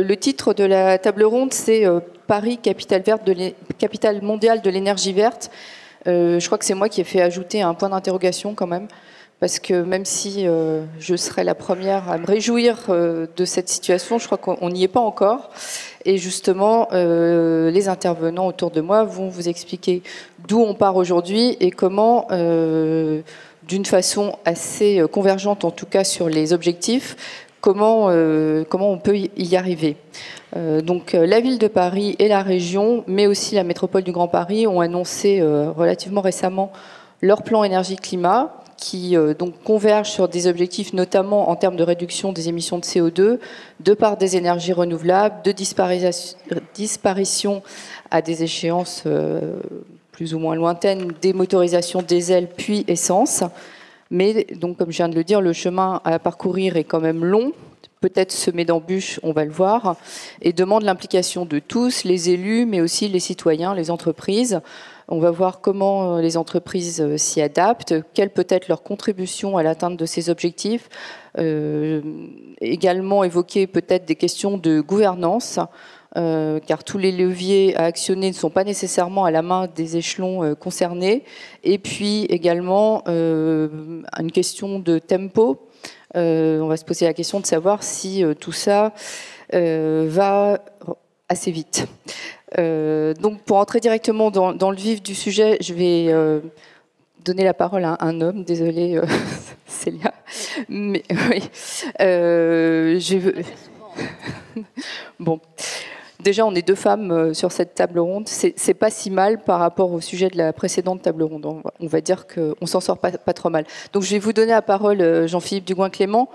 Le titre de la table ronde, c'est Paris, capitale mondiale de l'énergie verte. Je crois que c'est moi qui ai fait ajouter un point d'interrogation quand même, parce que même si je serais la première à me réjouir de cette situation, je crois qu'on n'y est pas encore. Et justement, les intervenants autour de moi vont vous expliquer d'où on part aujourd'hui et comment, d'une façon assez convergente, en tout cas sur les objectifs, comment on peut y arriver. Donc la ville de Paris et la région, mais aussi la métropole du Grand Paris, ont annoncé relativement récemment leur plan énergie-climat, qui donc convergent sur des objectifs notamment en termes de réduction des émissions de CO2, de part des énergies renouvelables, de disparition à des échéances plus ou moins lointaines des motorisations diesel puis essence. Mais donc, comme je viens de le dire, le chemin à parcourir est quand même long, peut-être semé d'embûches, on va le voir, et demande l'implication de tous, les élus, mais aussi les citoyens, les entreprises. On va voir comment les entreprises s'y adaptent, quelle peut être leur contribution à l'atteinte de ces objectifs. Également évoquer peut-être des questions de gouvernance, car tous les leviers à actionner ne sont pas nécessairement à la main des échelons concernés. Et puis également une question de tempo. On va se poser la question de savoir si tout ça va assez vite. Donc pour entrer directement dans le vif du sujet, je vais donner la parole à un homme. Désolée, Célia. Mais oui, bon. Déjà, on est deux femmes sur cette table ronde. C'est pas si mal par rapport au sujet de la précédente table ronde. On va dire qu'on s'en sort pas trop mal. Donc, je vais vous donner la parole, Jean-Philippe Dugoin-Clément,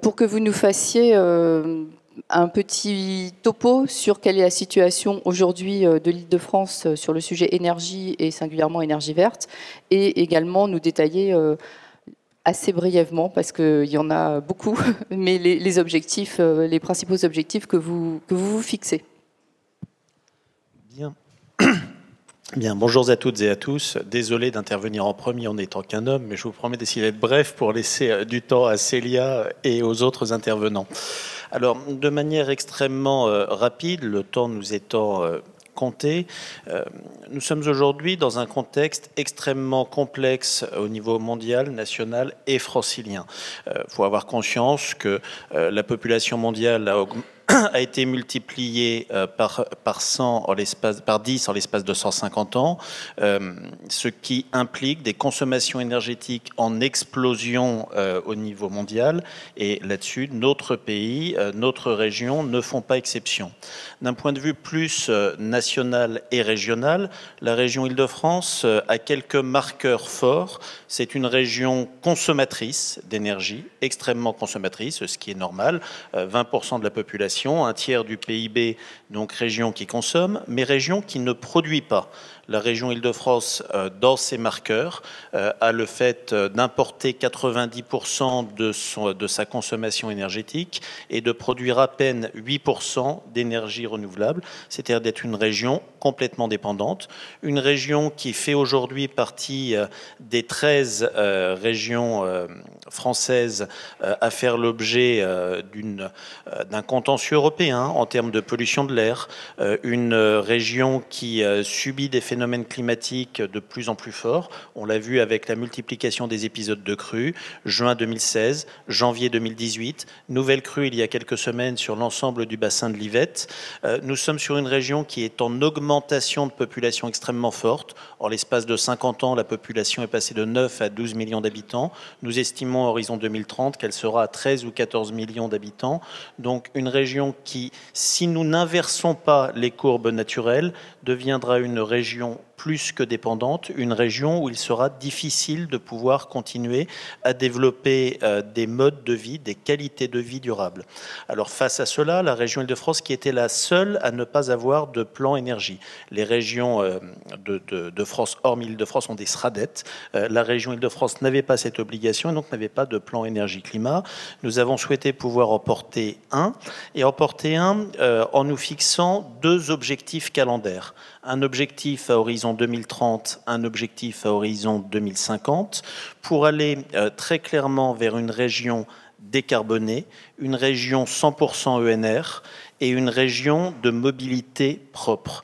pour que vous nous fassiez un petit topo sur quelle est la situation aujourd'hui de l'Île-de-France sur le sujet énergie et singulièrement énergie verte, et également nous détailler assez brièvement, parce qu'il y en a beaucoup, mais les objectifs, les principaux objectifs que vous vous fixez. Bien. Bien, bonjour à toutes et à tous. Désolé d'intervenir en premier en n'étant qu'un homme, mais je vous promets d'essayer d'être bref pour laisser du temps à Célia et aux autres intervenants. Alors, de manière extrêmement rapide, le temps nous étant compté, nous sommes aujourd'hui dans un contexte extrêmement complexe au niveau mondial, national et francilien. Faut avoir conscience que la population mondiale a été multiplié par 100 par 10 en l'espace de 150 ans, ce qui implique des consommations énergétiques en explosion au niveau mondial. Et là-dessus, notre pays, notre région ne font pas exception. D'un point de vue plus national et régional, la région Île-de-France a quelques marqueurs forts. C'est une région consommatrice d'énergie, extrêmement consommatrice, ce qui est normal. 20% de la population, un tiers du PIB, donc région qui consomme, mais région qui ne produit pas. La région Île-de-France, dans ses marqueurs, a le fait d'importer 90% de sa consommation énergétique et de produire à peine 8% d'énergie renouvelable, c'est-à-dire d'être une région complètement dépendante. Une région qui fait aujourd'hui partie des 13 régions françaises à faire l'objet d'un contentieux européen en termes de pollution de l'air, une région qui subit des phénomènes climatiques de plus en plus forts. On l'a vu avec la multiplication des épisodes de crues, juin 2016, janvier 2018, nouvelle crue il y a quelques semaines sur l'ensemble du bassin de l'Yvette. Nous sommes sur une région qui est en augmentation de population extrêmement forte. En l'espace de 50 ans, la population est passée de 9 à 12 millions d'habitants. Nous estimons à horizon 2030 qu'elle sera à 13 ou 14 millions d'habitants. Donc une région qui, si nous n'inversons pas les courbes naturelles, deviendra une région plus que dépendante, une région où il sera difficile de pouvoir continuer à développer des modes de vie, des qualités de vie durables. Alors face à cela, la région Île-de-France qui était la seule à ne pas avoir de plan énergie. Les régions de France, hormis Île-de-France, ont des SRADET. La région Île-de-France n'avait pas cette obligation et donc n'avait pas de plan énergie-climat. Nous avons souhaité pouvoir en porter un, et en porter un en nous fixant deux objectifs calendaires. Un objectif à horizon 2030, un objectif à horizon 2050, pour aller très clairement vers une région décarbonée, une région 100% ENR, et une région de mobilité propre.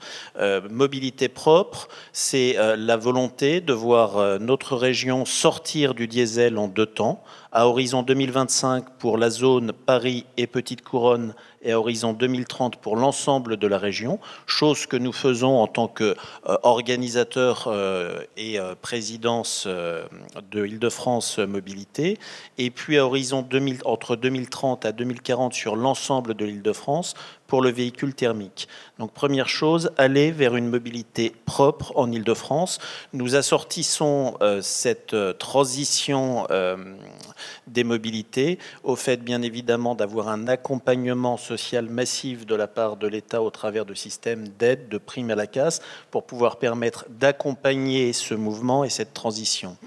Mobilité propre, c'est la volonté de voir notre région sortir du diesel en 2 temps, à horizon 2025 pour la zone Paris et Petite Couronne, et à horizon 2030 pour l'ensemble de la région, chose que nous faisons en tant qu'organisateur et présidence de Île-de-France Mobilité, et puis à horizon entre 2030 à 2040 sur l'ensemble de l'Île-de-France pour le véhicule thermique. Donc première chose, aller vers une mobilité propre en Île-de-France. Nous assortissons cette transition des mobilités au fait bien évidemment d'avoir un accompagnement social massif de la part de l'État au travers de systèmes d'aide, de primes à la casse, pour pouvoir permettre d'accompagner ce mouvement et cette transition.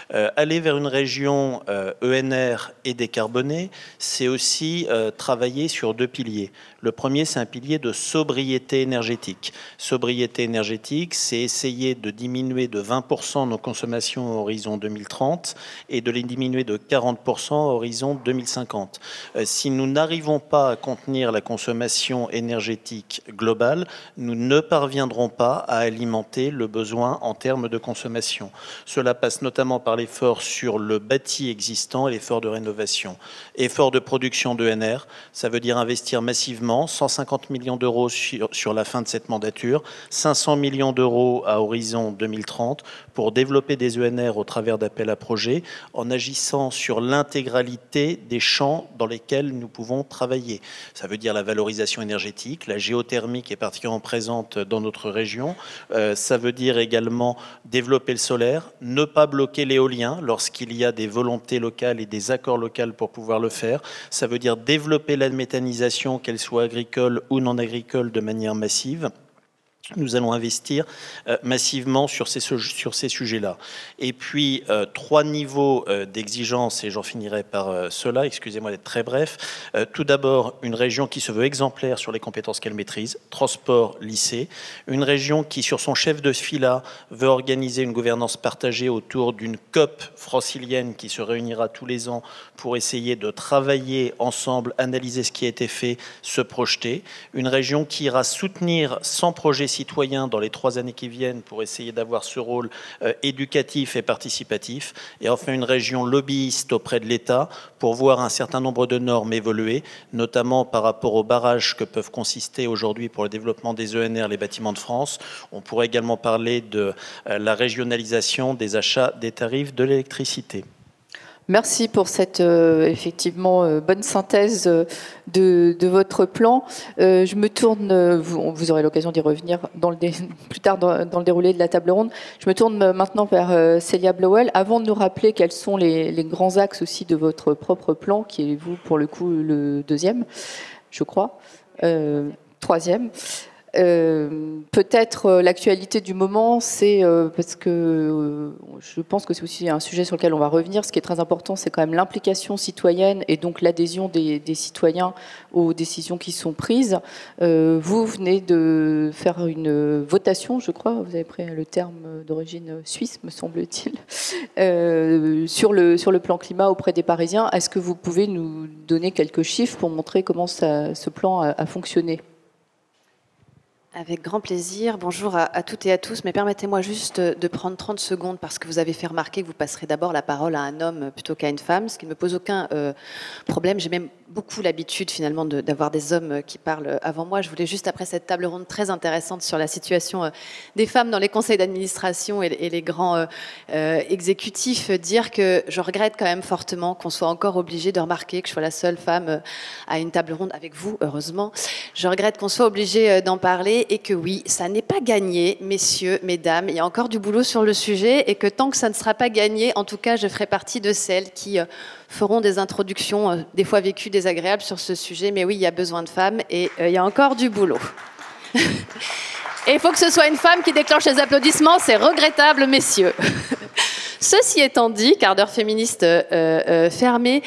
Aller vers une région ENR et décarbonée, c'est aussi travailler sur 2 piliers. Le premier, c'est un pilier de sobriété énergétique. Sobriété énergétique, c'est essayer de diminuer de 20% nos consommations à horizon 2030 et de les diminuer de 40% à horizon 2050. Si nous n'arrivons pas à contenir la consommation énergétique globale, nous ne parviendrons pas à alimenter le besoin en termes de consommation. Cela passe notamment par l'effort sur le bâti existant et l'effort de rénovation. Effort de production d'ENR, ça veut dire investir massivement 150 millions d'euros sur la fin de cette mandature, 500 millions d'euros à horizon 2030 pour développer des ENR au travers d'appels à projets en agissant sur l'intégralité des champs dans lesquels nous pouvons travailler. Ça veut dire la valorisation énergétique, la géothermie qui est particulièrement présente dans notre région. Ça veut dire également développer le solaire, ne pas bloquer l'éolien lorsqu'il y a des volontés locales et des accords locaux pour pouvoir le faire. Ça veut dire développer la méthanisation, qu'elle soit agricole ou non agricole, de manière massive. Nous allons investir massivement sur ces sujets-là. Et puis, 3 niveaux d'exigence, et j'en finirai par cela, excusez-moi d'être très bref. Tout d'abord, une région qui se veut exemplaire sur les compétences qu'elle maîtrise, transport, lycée. Une région qui, sur son chef de fila, veut organiser une gouvernance partagée autour d'une COP francilienne qui se réunira tous les ans pour essayer de travailler ensemble, analyser ce qui a été fait, se projeter. Une région qui ira soutenir 100 projets citoyens dans les 3 années qui viennent pour essayer d'avoir ce rôle éducatif et participatif. Et enfin, une région lobbyiste auprès de l'État pour voir un certain nombre de normes évoluer, notamment par rapport aux barrages que peuvent consister aujourd'hui pour le développement des ENR, les bâtiments de France. On pourrait également parler de la régionalisation des achats des tarifs de l'électricité. Merci pour cette effectivement bonne synthèse de votre plan. Je me tourne, vous aurez l'occasion d'y revenir plus tard dans le déroulé de la table ronde. Je me tourne maintenant vers Célia Blowell. Avant de nous rappeler quels sont les grands axes aussi de votre propre plan, qui est vous pour le coup le 2e, je crois, 3e. Peut-être l'actualité du moment, c'est parce que je pense que c'est aussi un sujet sur lequel on va revenir. Ce qui est très important, c'est quand même l'implication citoyenne et donc l'adhésion des citoyens aux décisions qui sont prises. Vous venez de faire une votation, je crois, vous avez pris le terme d'origine suisse, me semble-t-il, sur le plan climat auprès des Parisiens. Est-ce que vous pouvez nous donner quelques chiffres pour montrer comment ce plan a fonctionné ? Avec grand plaisir. Bonjour à toutes et à tous. Mais permettez-moi juste de prendre 30 secondes parce que vous avez fait remarquer que vous passerez d'abord la parole à un homme plutôt qu'à une femme, ce qui ne me pose aucun problème. J'ai même beaucoup l'habitude finalement d'avoir des hommes qui parlent avant moi. Je voulais juste, après cette table ronde très intéressante sur la situation des femmes dans les conseils d'administration et les grands exécutifs, dire que je regrette quand même fortement qu'on soit encore obligé de remarquer que je sois la seule femme à une table ronde avec vous, heureusement. Je regrette qu'on soit obligé d'en parler. Et que oui, ça n'est pas gagné, messieurs, mesdames, il y a encore du boulot sur le sujet et que tant que ça ne sera pas gagné, en tout cas, je ferai partie de celles qui feront des introductions, des fois vécues désagréables sur ce sujet. Mais oui, il y a besoin de femmes et il y a encore du boulot. Et il faut que ce soit une femme qui déclenche les applaudissements, c'est regrettable, messieurs. Ceci étant dit, quart d'heure féministe fermé,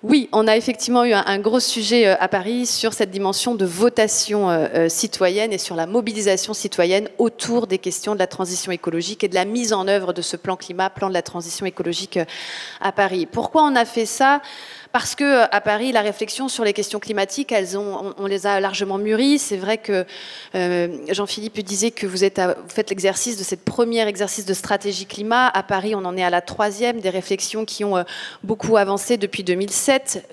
Oui, on a effectivement eu un gros sujet à Paris sur cette dimension de votation citoyenne et sur la mobilisation citoyenne autour des questions de la transition écologique et de la mise en œuvre de ce plan climat, plan de la transition écologique à Paris. Pourquoi on a fait ça ? Parce que à Paris, la réflexion sur les questions climatiques, on les a largement mûries. C'est vrai que Jean-Philippe disait que vous faites l'exercice de cette première exercice de stratégie climat. À Paris, on en est à la 3e, des réflexions qui ont beaucoup avancé depuis 2007.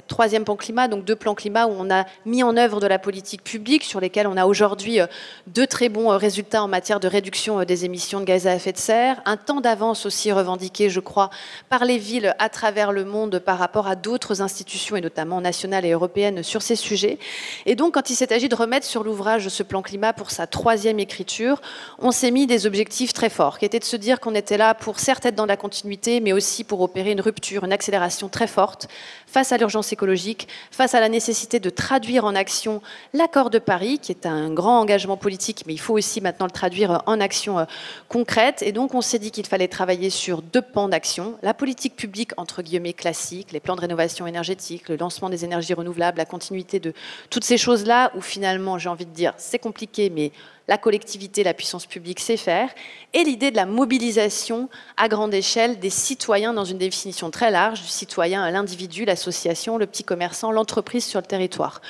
3e plan climat, donc 2 plans climat où on a mis en œuvre de la politique publique sur lesquels on a aujourd'hui 2 très bons résultats en matière de réduction des émissions de gaz à effet de serre. Un temps d'avance aussi revendiqué, je crois, par les villes à travers le monde par rapport à d'autres institutions, et notamment nationales et européennes, sur ces sujets. Et donc, quand il s'est agi de remettre sur l'ouvrage ce plan climat pour sa 3e écriture, on s'est mis des objectifs très forts, qui étaient de se dire qu'on était là pour certes être dans la continuité, mais aussi pour opérer une rupture, une accélération très forte face à l'urgence écologique, face à la nécessité de traduire en action l'accord de Paris, qui est un grand engagement politique, mais il faut aussi maintenant le traduire en action concrète. Et donc, on s'est dit qu'il fallait travailler sur 2 pans d'action. La politique publique, entre guillemets, classique, les plans de rénovation énergétique, le lancement des énergies renouvelables, la continuité de toutes ces choses-là, où finalement, j'ai envie de dire, c'est compliqué, mais la collectivité, la puissance publique sait faire, et l'idée de la mobilisation à grande échelle des citoyens dans une définition très large, du citoyen à l'individu, l'association, le petit commerçant, l'entreprise sur le territoire.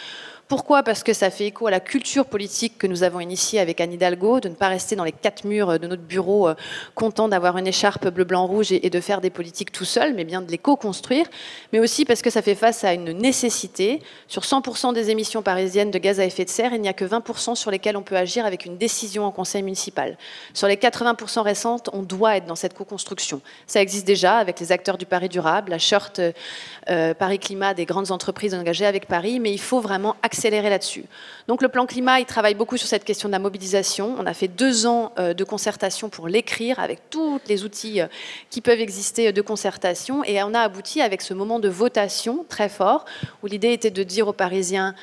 Pourquoi ? Parce que ça fait écho à la culture politique que nous avons initiée avec Anne Hidalgo, de ne pas rester dans les 4 murs de notre bureau content d'avoir une écharpe bleu, blanc, rouge et de faire des politiques tout seul, mais bien de les co-construire, mais aussi parce que ça fait face à une nécessité. Sur 100% des émissions parisiennes de gaz à effet de serre, il n'y a que 20% sur lesquels on peut agir avec une décision en conseil municipal. Sur les 80% récentes, on doit être dans cette co-construction. Ça existe déjà avec les acteurs du Paris durable, la charte Paris Climat des grandes entreprises engagées avec Paris, mais il faut vraiment accélérer là-dessus. Donc le plan climat, il travaille beaucoup sur cette question de la mobilisation. On a fait 2 ans de concertation pour l'écrire avec tous les outils qui peuvent exister de concertation, et on a abouti avec ce moment de votation très fort où l'idée était de dire aux Parisiens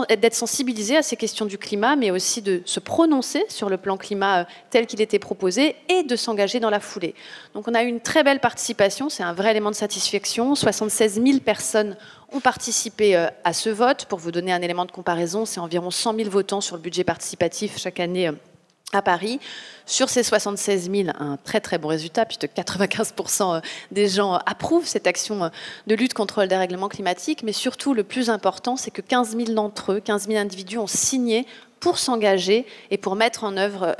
d'être sensibilisés à ces questions du climat, mais aussi de se prononcer sur le plan climat tel qu'il était proposé et de s'engager dans la foulée. Donc on a eu une très belle participation, c'est un vrai élément de satisfaction. 76 000 personnes ont participé à ce vote. Pour vous donner un élément de comparaison, c'est environ 100 000 votants sur le budget participatif chaque année à Paris. Sur ces 76 000, un très très bon résultat, puisque 95% des gens approuvent cette action de lutte contre le dérèglement climatique. Mais surtout, le plus important, c'est que 15 000 d'entre eux, 15 000 individus ont signé pour s'engager et pour mettre en œuvre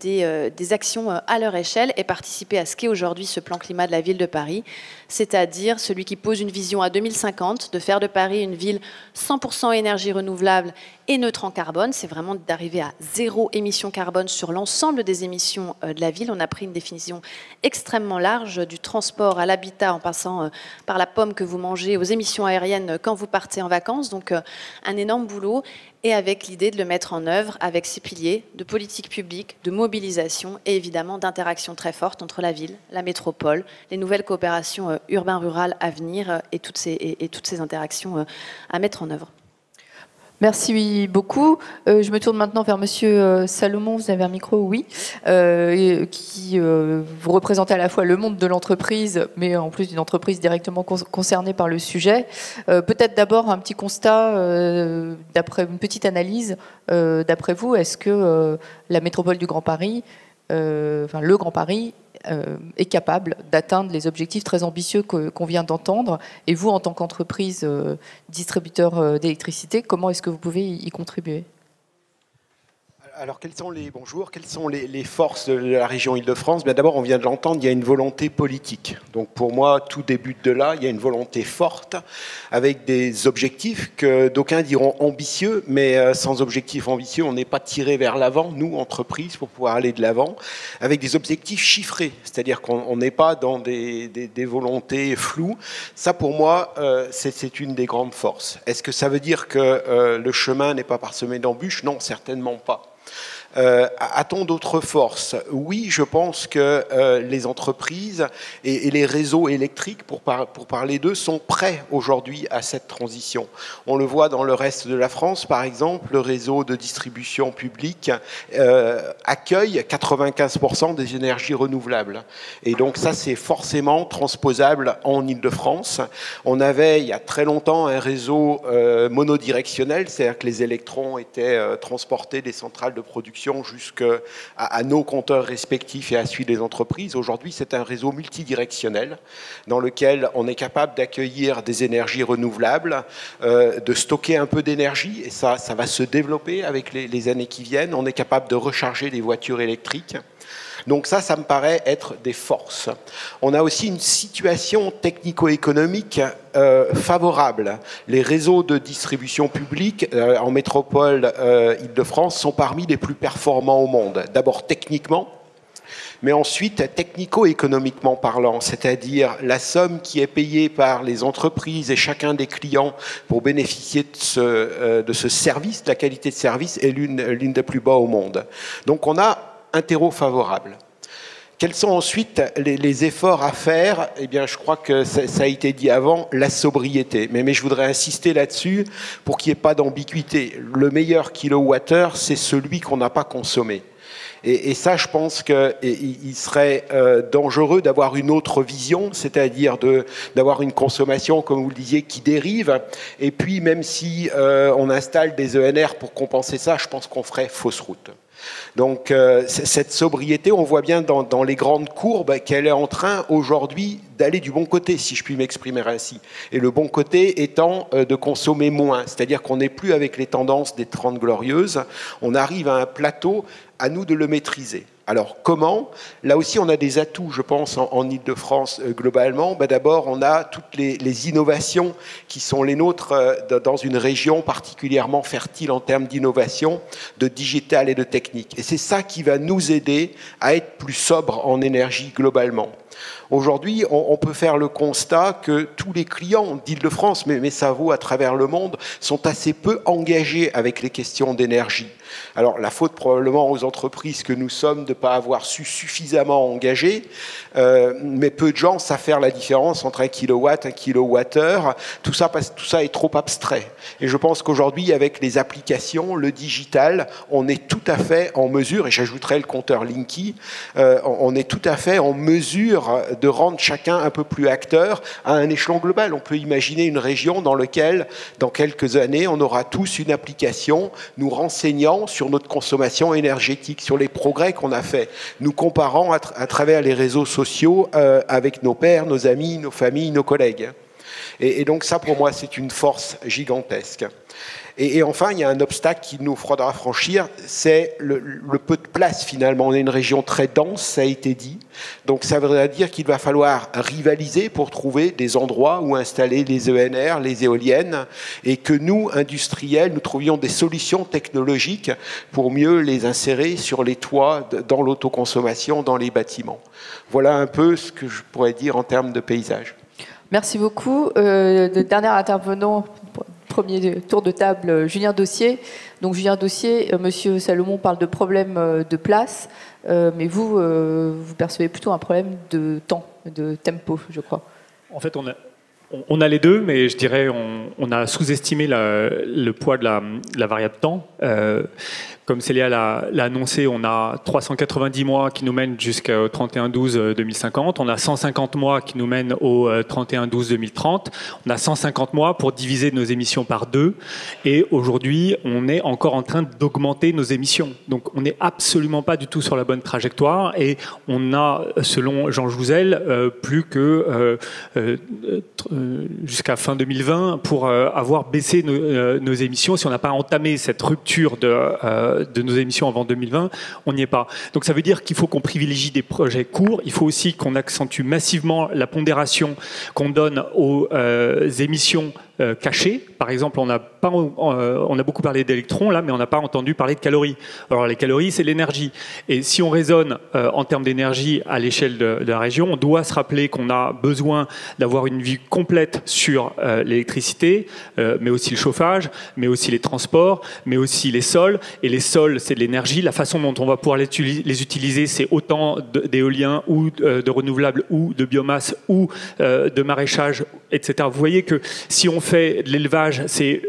des actions à leur échelle et participer à ce qu'est aujourd'hui ce plan climat de la ville de Paris, c'est-à-dire celui qui pose une vision à 2050, de faire de Paris une ville 100% énergie renouvelable et neutre en carbone. C'est vraiment d'arriver à 0 émission carbone sur l'ensemble des émissions de la ville. On a pris une définition extrêmement large, du transport à l'habitat, en passant par la pomme que vous mangez, aux émissions aériennes quand vous partez en vacances. Donc un énorme boulot, et avec l'idée de le mettre en œuvre avec ces piliers de politique publique, de mobilisation et évidemment d'interaction très forte entre la ville, la métropole, les nouvelles coopérations urbain-rural à venir et toutes ces interactions à mettre en œuvre. Merci beaucoup. Je me tourne maintenant vers Monsieur Salomon. Vous avez un micro, oui, qui vous représentez à la fois le monde de l'entreprise, mais en plus d'une entreprise directement concernée par le sujet. Peut-être d'abord un petit constat, d'après une petite analyse. D'après vous, est-ce que la métropole du Grand Paris, enfin le Grand Paris, est capable d'atteindre les objectifs très ambitieux qu'on vient d'entendre? Et vous, en tant qu'entreprise distributeur d'électricité, comment est-ce que vous pouvez y contribuer? Alors, quelles sont les forces de la région Île-de-France? Bien, d'abord, on vient de l'entendre, il y a une volonté politique. Donc, pour moi, tout débute de là. Il y a une volonté forte, avec des objectifs que d'aucuns diront ambitieux, mais sans objectifs ambitieux, on n'est pas tiré vers l'avant, nous, entreprises, pour pouvoir aller de l'avant, avec des objectifs chiffrés. C'est-à-dire qu'on n'est pas dans des volontés floues. Ça, pour moi, c'est une des grandes forces. Est-ce que ça veut dire que le chemin n'est pas parsemé d'embûches? Non, certainement pas. A-t-on d'autres forces? Oui, je pense que les entreprises et les réseaux électriques, pour parler d'eux, sont prêts aujourd'hui à cette transition. On le voit dans le reste de la France, par exemple, le réseau de distribution publique accueille 95% des énergies renouvelables. Et donc ça, c'est forcément transposable en Île-de-France. On avait, il y a très longtemps, un réseau monodirectionnel, c'est-à-dire que les électrons étaient transportés des centrales de production jusqu'à nos compteurs respectifs et à celui des entreprises. Aujourd'hui, c'est un réseau multidirectionnel dans lequel on est capable d'accueillir des énergies renouvelables, de stocker un peu d'énergie, et ça va se développer avec les années qui viennent. On est capable de recharger des voitures électriques. Donc ça me paraît être des forces. On a aussi une situation technico-économique favorable. Les réseaux de distribution publique en métropole Île-de-France sont parmi les plus performants au monde. D'abord techniquement, mais ensuite technico-économiquement parlant, c'est-à-dire la somme qui est payée par les entreprises et chacun des clients pour bénéficier de ce service, de la qualité de service, est l'une des plus bas au monde. Donc on a un terreau favorable. Quels sont ensuite les efforts à faire? Eh bien, je crois que ça a été dit avant, la sobriété. Mais je voudrais insister là-dessus pour qu'il n'y ait pas d'ambiguïté. Le meilleur kilowattheure, c'est celui qu'on n'a pas consommé. Et ça, je pense qu'il serait dangereux d'avoir une autre vision, c'est-à-dire d'avoir une consommation, comme vous le disiez, qui dérive. Et puis, même si on installe des ENR pour compenser ça, je pense qu'on ferait fausse route. Donc cette sobriété, on voit bien dans les grandes courbes qu'elle est en train aujourd'hui d'aller du bon côté, si je puis m'exprimer ainsi. Et le bon côté étant de consommer moins, c'est-à-dire qu'on n'est plus avec les tendances des 30 glorieuses, on arrive à un plateau, à nous de le maîtriser. Alors comment? Là aussi, on a des atouts, je pense, en Île-de-France globalement. D'abord, on a toutes les innovations qui sont les nôtres dans une région particulièrement fertile en termes d'innovation, de digital et de technique. Et c'est ça qui va nous aider à être plus sobre en énergie globalement. Aujourd'hui, on peut faire le constat que tous les clients d'Île-de-France, mais ça vaut à travers le monde, sont assez peu engagés avec les questions d'énergie. Alors, la faute probablement aux entreprises que nous sommes de ne pas avoir su suffisamment engager, mais peu de gens savent faire la différence entre un kilowatt, un kilowattheure. Tout ça est trop abstrait. Et je pense qu'aujourd'hui, avec les applications, le digital, on est tout à fait en mesure, et j'ajouterai le compteur Linky, on est tout à fait en mesure de rendre chacun un peu plus acteur à un échelon global. On peut imaginer une région dans laquelle, dans quelques années, on aura tous une application nous renseignant sur notre consommation énergétique, sur les progrès qu'on a fait, nous comparant à travers les réseaux sociaux avec nos pairs, nos amis, nos familles, nos collègues. Et donc ça, pour moi, c'est une force gigantesque. Et enfin, il y a un obstacle qu'il nous faudra franchir, c'est le peu de place finalement. On est une région très dense, ça a été dit. Donc ça veut dire qu'il va falloir rivaliser pour trouver des endroits où installer les ENR, les éoliennes, et que nous, industriels, nous trouvions des solutions technologiques pour mieux les insérer sur les toits, dans l'autoconsommation, dans les bâtiments. Voilà un peu ce que je pourrais dire en termes de paysage. Merci beaucoup. Le dernier intervenant, premier tour de table, Julien Dossier. Donc Julien Dossier, Monsieur Salomon parle de problème de place, mais vous percevez plutôt un problème de temps, de tempo, je crois. En fait, on a les deux, mais je dirais on a sous-estimé le poids de la variable temps. Comme Célia l'a annoncé, on a 390 mois qui nous mènent jusqu'au 31-12-2050. On a 150 mois qui nous mènent au 31-12-2030. On a 150 mois pour diviser nos émissions par 2. Et aujourd'hui, on est encore en train d'augmenter nos émissions. Donc, on n'est absolument pas du tout sur la bonne trajectoire. Et on a, selon Jean Jouzel, plus que jusqu'à fin 2020 pour avoir baissé nos émissions. Si on n'a pas entamé cette rupture de nos émissions avant 2020, on n'y est pas. Donc ça veut dire qu'il faut qu'on privilégie des projets courts, il faut aussi qu'on accentue massivement la pondération qu'on donne aux émissions cachées. Par exemple, on a beaucoup parlé d'électrons là, mais on n'a pas entendu parler de calories. Alors les calories, c'est l'énergie. Et si on raisonne en termes d'énergie à l'échelle de la région, on doit se rappeler qu'on a besoin d'avoir une vue complète sur l'électricité, mais aussi le chauffage, mais aussi les transports, mais aussi les sols. Et les sols, c'est de l'énergie. La façon dont on va pouvoir les utiliser, c'est autant d'éoliens ou de renouvelables ou de biomasse ou de maraîchage, etc. Vous voyez que si on fait de l'élevage, c'est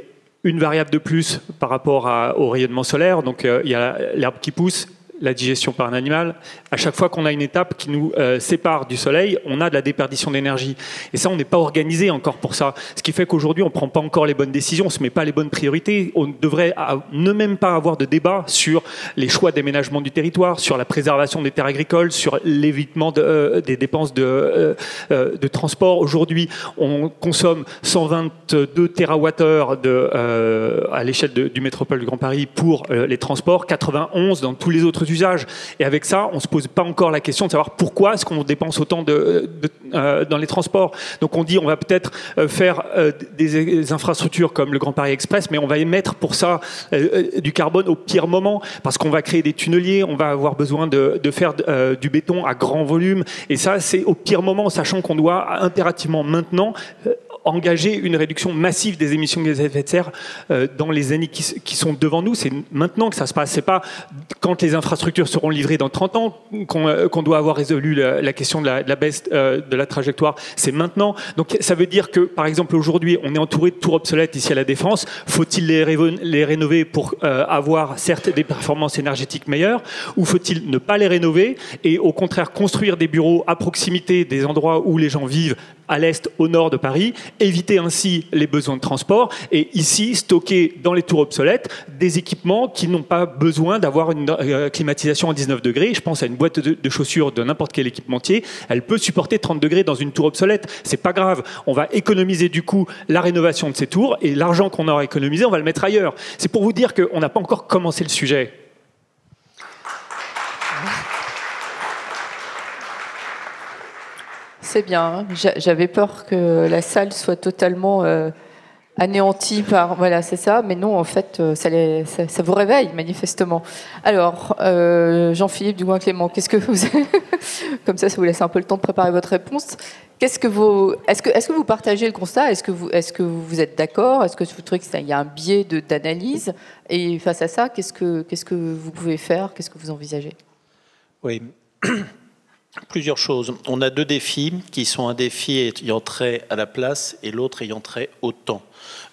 une variable de plus par rapport au rayonnement solaire. Donc il y a l'herbe qui pousse, la digestion par un animal. À chaque fois qu'on a une étape qui nous sépare du soleil, on a de la déperdition d'énergie. Et ça, on n'est pas organisé encore pour ça. Ce qui fait qu'aujourd'hui, on ne prend pas encore les bonnes décisions, on ne se met pas les bonnes priorités. On devrait ne même pas avoir de débat sur les choix d'aménagement du territoire, sur la préservation des terres agricoles, sur l'évitement des dépenses de transport. Aujourd'hui, on consomme 122 TWh à l'échelle du métropole du Grand Paris pour les transports, 91 dans tous les autres usages. Et avec ça, on ne se pose pas encore la question de savoir pourquoi est-ce qu'on dépense autant dans les transports. Donc on dit on va peut-être faire des infrastructures comme le Grand Paris Express, mais on va émettre pour ça du carbone au pire moment, parce qu'on va créer des tunneliers, on va avoir besoin de faire du béton à grand volume. Et ça, c'est au pire moment, sachant qu'on doit impérativement maintenant engager une réduction massive des émissions de gaz à effet de serre dans les années qui sont devant nous. C'est maintenant que ça se passe. C'est pas quand les infrastructures seront livrées dans 30 ans qu'on doit avoir résolu la question de la baisse de la trajectoire. C'est maintenant. Donc ça veut dire que, par exemple, aujourd'hui, on est entouré de tours obsolètes ici à la Défense. Faut-il les rénover pour avoir, certes, des performances énergétiques meilleures, ou faut-il ne pas les rénover et, au contraire, construire des bureaux à proximité des endroits où les gens vivent, à l'est, au nord de Paris, éviter ainsi les besoins de transport et ici stocker dans les tours obsolètes des équipements qui n'ont pas besoin d'avoir une climatisation à 19 degrés. Je pense à une boîte de chaussures de n'importe quel équipementier, elle peut supporter 30 degrés dans une tour obsolète. C'est pas grave, on va économiser du coup la rénovation de ces tours et l'argent qu'on aura économisé, on va le mettre ailleurs. C'est pour vous dire qu'on n'a pas encore commencé le sujet. C'est bien. J'avais peur que la salle soit totalement anéantie par... Voilà, c'est ça. Mais non, en fait, ça vous réveille, manifestement. Alors, Jean-Philippe Dugoin-Clément, qu'est-ce que vous... Comme ça vous laisse un peu le temps de préparer votre réponse. Est-ce que vous partagez le constat? Est-ce que vous êtes d'accord? Est-ce que vous trouvez qu'il y a un biais d'analyse? Et face à ça, qu'est-ce que vous pouvez faire? Qu'est-ce que vous envisagez? Oui. Plusieurs choses. On a deux défis qui sont un défi ayant trait à la place et l'autre ayant trait au temps.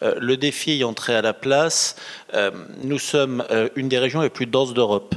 Le défi ayant trait à la place, nous sommes une des régions les plus denses d'Europe.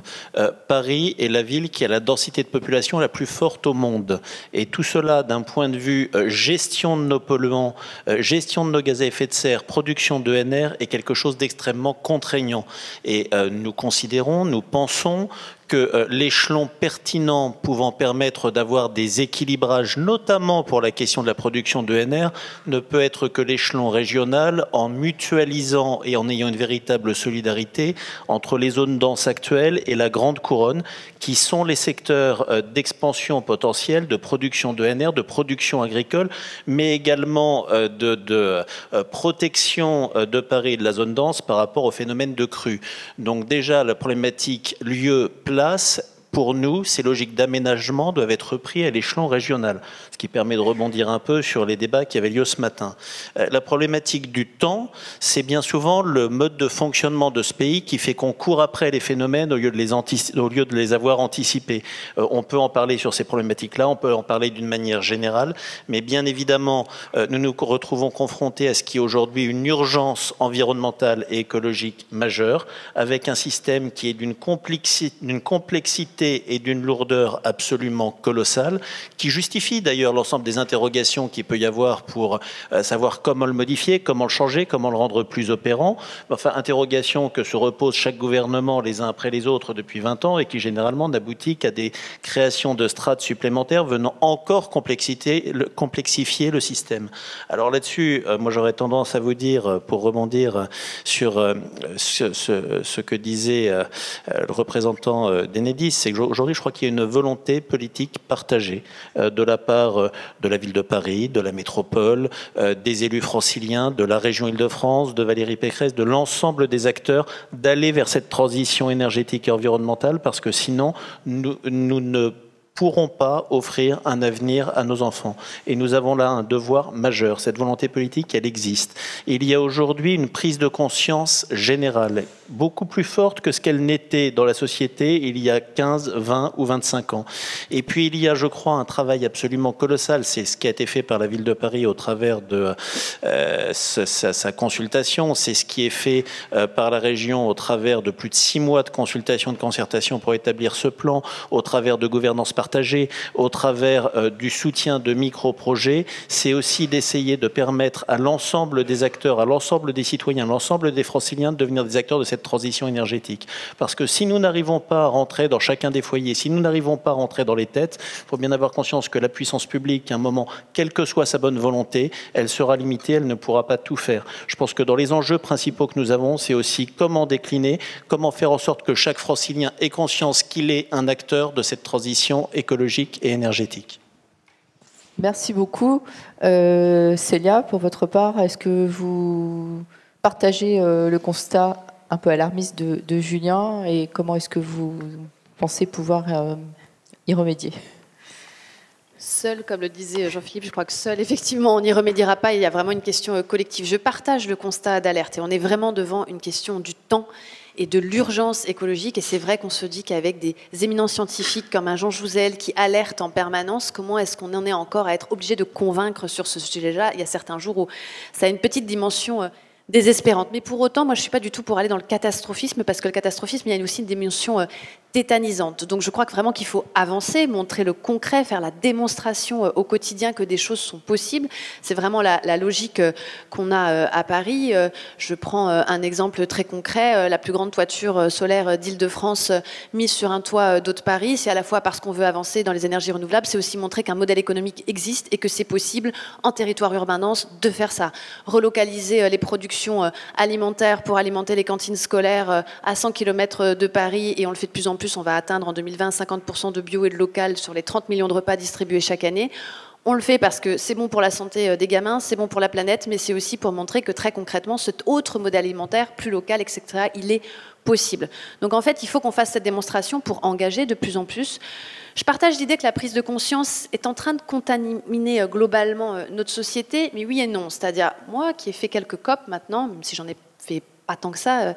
Paris est la ville qui a la densité de population la plus forte au monde. Et tout cela, d'un point de vue gestion de nos polluants, gestion de nos gaz à effet de serre, production d'ENR, est quelque chose d'extrêmement contraignant. Et nous pensons que l'échelon pertinent pouvant permettre d'avoir des équilibrages, notamment pour la question de la production d'ENR, ne peut être que l'échelon régional, en mutualisant et en ayant une véritable solidarité entre les zones denses actuelles et la grande couronne, qui sont les secteurs d'expansion potentielle, de production d'ENR, de production agricole, mais également de protection de Paris et de la zone dense par rapport au phénomène de crue. Donc déjà, la problématique lieu-place, pour nous, ces logiques d'aménagement doivent être reprises à l'échelon régional, ce qui permet de rebondir un peu sur les débats qui avaient lieu ce matin. La problématique du temps, c'est bien souvent le mode de fonctionnement de ce pays qui fait qu'on court après les phénomènes au lieu de les avoir anticipés. On peut en parler sur ces problématiques-là, on peut en parler d'une manière générale, mais bien évidemment, nous nous retrouvons confrontés à ce qui est aujourd'hui une urgence environnementale et écologique majeure, avec un système qui est d'une complexité et d'une lourdeur absolument colossale, qui justifie d'ailleurs l'ensemble des interrogations qu'il peut y avoir pour savoir comment le modifier, comment le changer, comment le rendre plus opérant. Enfin, interrogations que se repose chaque gouvernement les uns après les autres depuis 20 ans et qui généralement n'aboutit qu'à des créations de strates supplémentaires venant encore complexifier le système. Alors là-dessus, moi j'aurais tendance à vous dire, pour rebondir sur ce que disait le représentant d'Enedis, c'est c'est qu'aujourd'hui, je crois qu'il y a une volonté politique partagée de la part de la ville de Paris, de la métropole, des élus franciliens, de la région Île-de-France, de Valérie Pécresse, de l'ensemble des acteurs, d'aller vers cette transition énergétique et environnementale, parce que sinon, nous ne pourront pas offrir un avenir à nos enfants. Et nous avons là un devoir majeur. Cette volonté politique, elle existe. Il y a aujourd'hui une prise de conscience générale, beaucoup plus forte que ce qu'elle n'était dans la société il y a 15, 20 ou 25 ans. Et puis il y a, je crois, un travail absolument colossal. C'est ce qui a été fait par la ville de Paris au travers de sa consultation. C'est ce qui est fait par la région au travers de plus de 6 mois de consultation, de concertation pour établir ce plan, au travers de gouvernance partagée, au travers du soutien de micro-projets. C'est aussi d'essayer de permettre à l'ensemble des acteurs, à l'ensemble des citoyens, à l'ensemble des franciliens de devenir des acteurs de cette transition énergétique. Parce que si nous n'arrivons pas à rentrer dans chacun des foyers, si nous n'arrivons pas à rentrer dans les têtes, il faut bien avoir conscience que la puissance publique, à un moment, quelle que soit sa bonne volonté, elle sera limitée, elle ne pourra pas tout faire. Je pense que dans les enjeux principaux que nous avons, c'est aussi comment décliner, comment faire en sorte que chaque francilien ait conscience qu'il est un acteur de cette transition écologique et énergétique. Merci beaucoup. Célia, pour votre part, est-ce que vous partagez le constat un peu alarmiste de Julien et comment est-ce que vous pensez pouvoir y remédier? Seul, comme le disait Jean-Philippe, je crois que seul, effectivement, on n'y remédiera pas. Il y a vraiment une question collective. Je partage le constat d'alerte et on est vraiment devant une question du temps et de l'urgence écologique. Et c'est vrai qu'on se dit qu'avec des éminents scientifiques comme un Jean Jouzel qui alertent en permanence, comment est-ce qu'on en est encore à être obligé de convaincre sur ce sujet-là? Il y a certains jours où ça a une petite dimension désespérante. Mais pour autant, moi, je ne suis pas du tout pour aller dans le catastrophisme, parce que le catastrophisme, il y a aussi une dimension tétanisante. Donc je crois que vraiment qu'il faut avancer, montrer le concret, faire la démonstration au quotidien que des choses sont possibles. C'est vraiment la logique qu'on a à Paris. Je prends un exemple très concret. La plus grande toiture solaire d'Île-de-France mise sur un toit d'Haute Paris, c'est à la fois parce qu'on veut avancer dans les énergies renouvelables, c'est aussi montrer qu'un modèle économique existe et que c'est possible en territoire urbain dense de faire ça. Relocaliser les productions alimentaires pour alimenter les cantines scolaires à 100 km de Paris, et on le fait de plus en plus, on va atteindre en 2020 50% de bio et de local sur les 30 millions de repas distribués chaque année. On le fait parce que c'est bon pour la santé des gamins, c'est bon pour la planète, mais c'est aussi pour montrer que très concrètement, cet autre modèle alimentaire, plus local, etc., il est possible. Donc en fait, il faut qu'on fasse cette démonstration pour engager de plus en plus. Je partage l'idée que la prise de conscience est en train de contaminer globalement notre société, mais oui et non. C'est-à-dire, moi qui ai fait quelques COP maintenant, même si j'en ai fait pas tant que ça,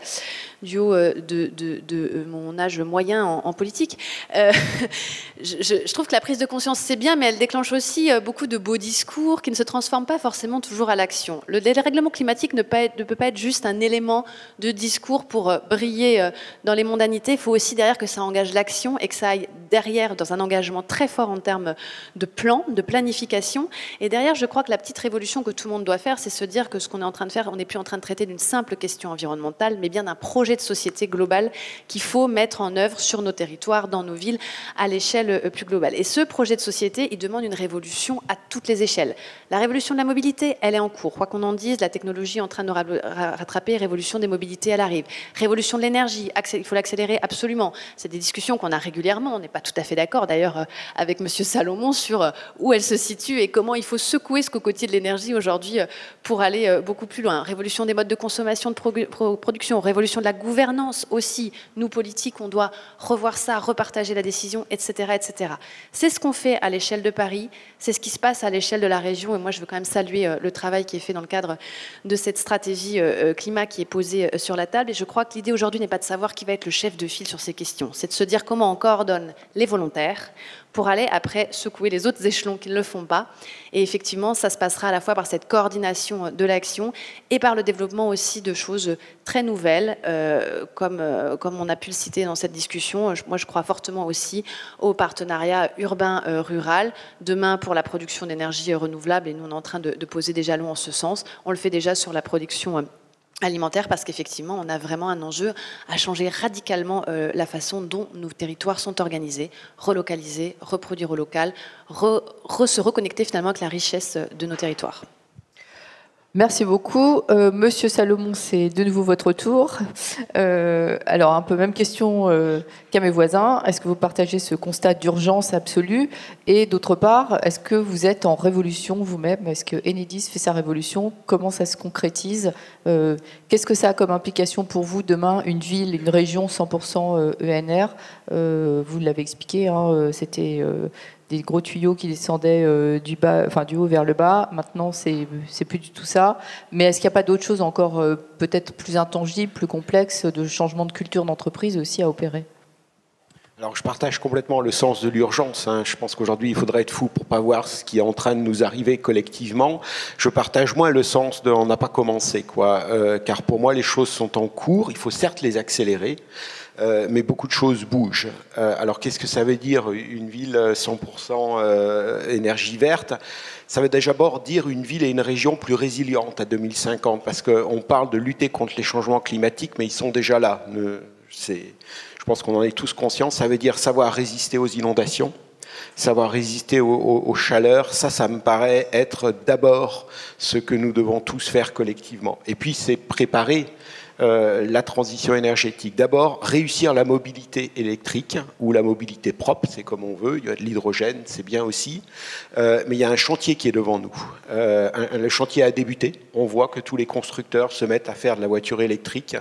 du haut de mon âge moyen en politique. Je trouve que la prise de conscience, c'est bien, mais elle déclenche aussi beaucoup de beaux discours qui ne se transforment pas forcément toujours à l'action. Le dérèglement climatique ne peut pas être juste un élément de discours pour briller dans les mondanités. Il faut aussi derrière que ça engage l'action et que ça aille derrière dans un engagement très fort en termes de plan, de planification. Et derrière, je crois que la petite révolution que tout le monde doit faire, c'est se dire que ce qu'on est en train de faire, on n'est plus en train de traiter d'une simple question environnementale, mais bien d'un projet de société globale qu'il faut mettre en œuvre sur nos territoires, dans nos villes, à l'échelle plus globale. Et ce projet de société, il demande une révolution à toutes les échelles. La révolution de la mobilité, elle est en cours. Quoi qu'on en dise, la technologie est en train de nous rattraper. Révolution des mobilités, elle arrive. Révolution de l'énergie, il faut l'accélérer absolument. C'est des discussions qu'on a régulièrement. On n'est pas tout à fait d'accord, d'ailleurs, avec Monsieur Salomon sur où elle se situe et comment il faut secouer ce cocotier de l'énergie aujourd'hui pour aller beaucoup plus loin. Révolution des modes de consommation, de production, révolution de la gouvernance aussi. Nous, politiques, on doit revoir ça, repartager la décision, etc., etc. C'est ce qu'on fait à l'échelle de Paris, c'est ce qui se passe à l'échelle de la région. Et moi, je veux quand même saluer le travail qui est fait dans le cadre de cette stratégie climat qui est posée sur la table. Et je crois que l'idée aujourd'hui n'est pas de savoir qui va être le chef de file sur ces questions. C'est de se dire comment on coordonne les volontaires pour aller après secouer les autres échelons qui ne le font pas. Et effectivement, ça se passera à la fois par cette coordination de l'action et par le développement aussi de choses très nouvelles, comme on a pu le citer dans cette discussion. Moi, je crois fortement aussi au partenariat urbain-rural, demain pour la production d'énergie renouvelable, et nous, on est en train de poser des jalons en ce sens. On le fait déjà sur la production alimentaire, parce qu'effectivement, on a vraiment un enjeu à changer radicalement la façon dont nos territoires sont organisés, relocaliser, reproduire au local, se reconnecter finalement avec la richesse de nos territoires. Merci beaucoup. Monsieur Salomon, c'est de nouveau votre tour. Alors, un peu même question qu'à mes voisins. Est-ce que vous partagez ce constat d'urgence absolue? Et d'autre part, est-ce que vous êtes en révolution vous-même? Est-ce que Enedis fait sa révolution? Comment ça se concrétise? Qu'est-ce que ça a comme implication pour vous demain, une ville, une région 100% ENR? Vous l'avez expliqué, hein, c'était... des gros tuyaux qui descendaient du bas, enfin du haut vers le bas. Maintenant, c'est plus du tout ça. Mais est-ce qu'il n'y a pas d'autres choses encore peut-être plus intangibles, plus complexes, de changement de culture d'entreprise aussi à opérer? Alors, je partage complètement le sens de l'urgence. Hein. Je pense qu'aujourd'hui, il faudrait être fou pour pas voir ce qui est en train de nous arriver collectivement. Je partage moins le sens de « on n'a pas commencé », quoi. Car pour moi, les choses sont en cours. Il faut certes les accélérer. Mais beaucoup de choses bougent. Alors qu'est-ce que ça veut dire une ville 100% énergie verte? Ça veut déjà d'abord dire une ville et une région plus résilientes à 2050, parce qu'on parle de lutter contre les changements climatiques, mais ils sont déjà là. Je pense qu'on en est tous conscients. Ça veut dire savoir résister aux inondations, savoir résister aux chaleurs. Ça me paraît être d'abord ce que nous devons tous faire collectivement. Et puis c'est préparer la transition énergétique. D'abord, réussir la mobilité électrique ou la mobilité propre, c'est comme on veut. Il y a de l'hydrogène, c'est bien aussi. Mais il y a un chantier qui est devant nous. Le chantier a débuté. On voit que tous les constructeurs se mettent à faire de la voiture électrique.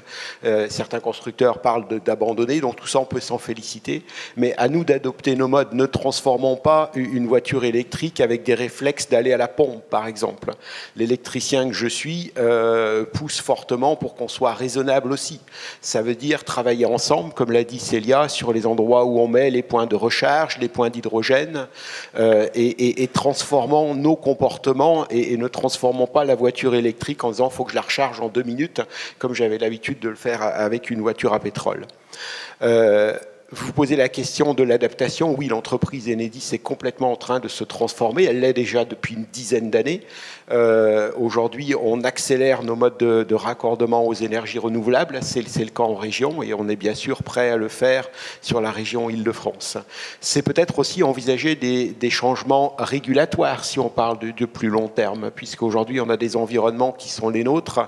Certains constructeurs parlent d'abandonner, donc tout ça, on peut s'en féliciter. Mais à nous d'adopter nos modes. Ne transformons pas une voiture électrique avec des réflexes d'aller à la pompe, par exemple. L'électricien que je suis pousse fortement pour qu'on soit raisonnable aussi. Ça veut dire travailler ensemble, comme l'a dit Célia, sur les endroits où on met les points de recharge, les points d'hydrogène, et transformons nos comportements et ne transformons pas la voiture électrique en disant « il faut que je la recharge en 2 minutes », comme j'avais l'habitude de le faire avec une voiture à pétrole. Vous posez la question de l'adaptation. Oui, l'entreprise Enedis est complètement en train de se transformer. Elle l'est déjà depuis une dizaine d'années. Aujourd'hui, on accélère nos modes de raccordement aux énergies renouvelables. C'est le cas en région et on est bien sûr prêt à le faire sur la région Île-de-France. C'est peut-être aussi envisager des changements régulatoires si on parle de plus long terme, puisqu'aujourd'hui, on a des environnements qui sont les nôtres,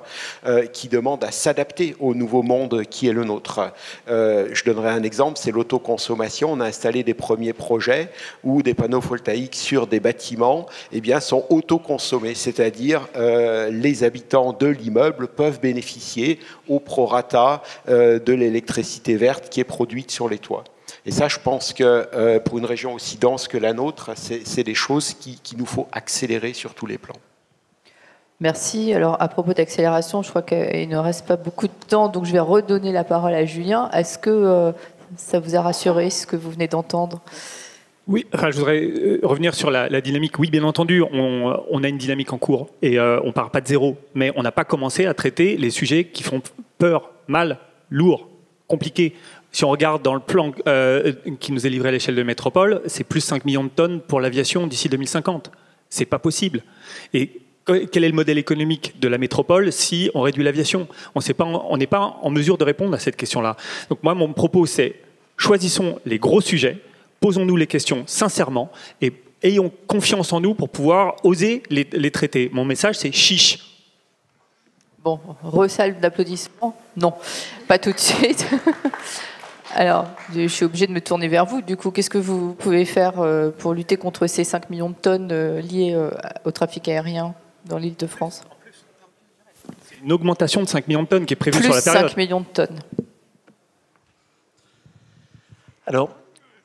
qui demandent à s'adapter au nouveau monde qui est le nôtre. Je donnerai un exemple, c'est l'autoconsommation. On a installé des premiers projets où des panneaux photovoltaïques sur des bâtiments sont autoconsommés, c'est-à-dire les habitants de l'immeuble peuvent bénéficier au prorata de l'électricité verte qui est produite sur les toits. Et ça, je pense que pour une région aussi dense que la nôtre, c'est des choses qu'il nous faut accélérer sur tous les plans. Merci. Alors, à propos d'accélération, je crois qu'il ne reste pas beaucoup de temps, donc je vais redonner la parole à Julien. Est-ce que ça vous a rassuré, ce que vous venez d'entendre? Oui, enfin, je voudrais revenir sur la dynamique. Oui, bien entendu, on a une dynamique en cours et on ne part pas de zéro. Mais on n'a pas commencé à traiter les sujets qui font peur, mal, lourd, compliqué. Si on regarde dans le plan qui nous est livré à l'échelle de métropole, c'est plus 5 millions de tonnes pour l'aviation d'ici 2050. C'est pas possible. Et quel est le modèle économique de la métropole si on réduit l'aviation? On n'est pas en mesure de répondre à cette question-là. Donc moi, mon propos, c'est choisissons les gros sujets, posons-nous les questions sincèrement et ayons confiance en nous pour pouvoir oser les traiter. Mon message, c'est chiche. Bon, resalve d'applaudissements? Non, pas tout de suite. Alors, je suis obligée de me tourner vers vous. Du coup, qu'est-ce que vous pouvez faire pour lutter contre ces 5 millions de tonnes liées au trafic aérien dans l'Île-de-France? C'est une augmentation de 5 millions de tonnes qui est prévue sur la période. Plus 5 millions de tonnes. Alors,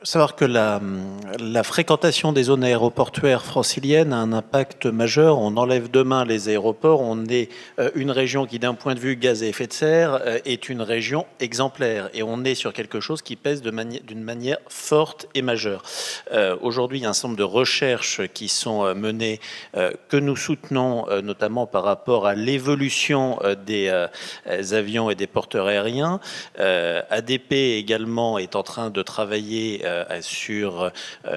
savoir que la fréquentation des zones aéroportuaires franciliennes a un impact majeur. On enlève demain les aéroports. On est une région qui, d'un point de vue gaz à effet de serre, est une région exemplaire. Et on est sur quelque chose qui pèse d'une manière forte et majeure. Aujourd'hui, il y a un certain nombre de recherches qui sont menées, que nous soutenons, notamment par rapport à l'évolution des avions et des porteurs aériens. ADP également est en train de travailler sur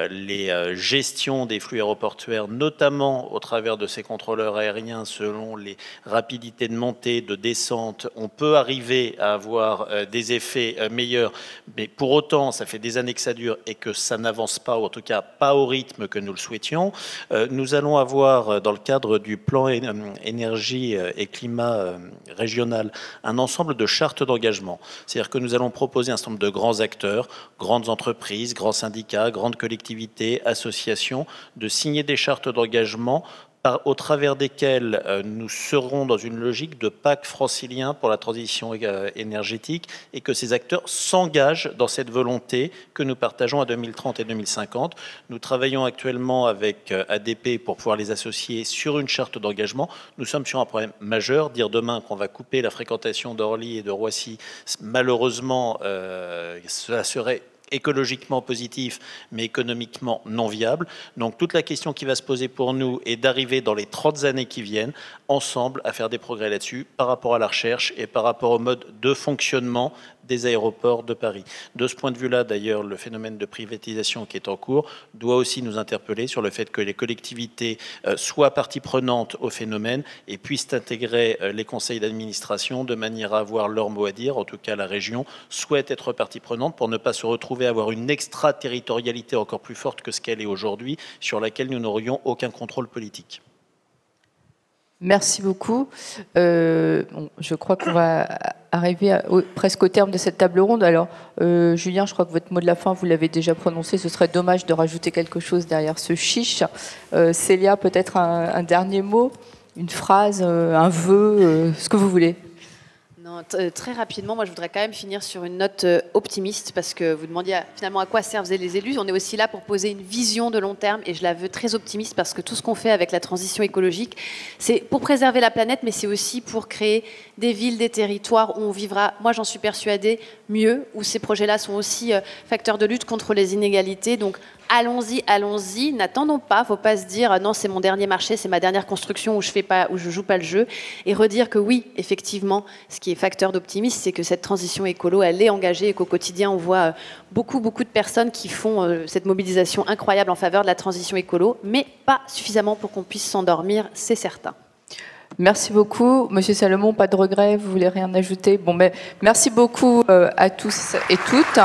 les gestions des flux aéroportuaires, notamment au travers de ces contrôleurs aériens, selon les rapidités de montée, de descente, on peut arriver à avoir des effets meilleurs. Mais pour autant, ça fait des années que ça dure et que ça n'avance pas, ou en tout cas pas au rythme que nous le souhaitions. Nous allons avoir, dans le cadre du plan énergie et climat régional, un ensemble de chartes d'engagement. C'est-à-dire que nous allons proposer un certain nombre de grands acteurs, grandes entreprises, grands syndicats, grandes collectivités, associations, de signer des chartes d'engagement au travers desquelles nous serons dans une logique de pacte francilien pour la transition énergétique et que ces acteurs s'engagent dans cette volonté que nous partageons à 2030 et 2050. Nous travaillons actuellement avec ADP pour pouvoir les associer sur une charte d'engagement. Nous sommes sur un problème majeur. Dire demain qu'on va couper la fréquentation d'Orly et de Roissy, malheureusement, cela serait écologiquement positif, mais économiquement non viable. Donc toute la question qui va se poser pour nous est d'arriver dans les 30 années qui viennent, ensemble, à faire des progrès là-dessus, par rapport à la recherche et par rapport au mode de fonctionnement des aéroports de Paris. De ce point de vue-là, d'ailleurs, le phénomène de privatisation qui est en cours doit aussi nous interpeller sur le fait que les collectivités soient partie prenante au phénomène et puissent intégrer les conseils d'administration de manière à avoir leur mot à dire. En tout cas, la région souhaite être partie prenante pour ne pas se retrouver à avoir une extraterritorialité encore plus forte que ce qu'elle est aujourd'hui, sur laquelle nous n'aurions aucun contrôle politique. Merci beaucoup. Je crois qu'on va arriver presque au terme de cette table ronde. Alors, Julien, je crois que votre mot de la fin, vous l'avez déjà prononcé. Ce serait dommage de rajouter quelque chose derrière ce chiche. Célia, peut-être un dernier mot, une phrase, un vœu, ce que vous voulez. Non, très rapidement, moi je voudrais quand même finir sur une note optimiste parce que vous demandiez finalement à quoi servent les élus. On est aussi là pour poser une vision de long terme et je la veux très optimiste parce que tout ce qu'on fait avec la transition écologique, c'est pour préserver la planète, mais c'est aussi pour créer des villes, des territoires où on vivra, moi j'en suis persuadée, mieux, où ces projets-là sont aussi facteurs de lutte contre les inégalités. Donc allons-y, allons-y, n'attendons pas, il ne faut pas se dire non, c'est mon dernier marché, c'est ma dernière construction où je ne joue pas le jeu, et redire que oui, effectivement, ce qui est facteur d'optimisme, c'est que cette transition écolo, elle est engagée et qu'au quotidien, on voit beaucoup de personnes qui font cette mobilisation incroyable en faveur de la transition écolo, mais pas suffisamment pour qu'on puisse s'endormir, c'est certain. Merci beaucoup. Monsieur Salomon, pas de regret, vous voulez rien ajouter? Bon, mais merci beaucoup à tous et toutes.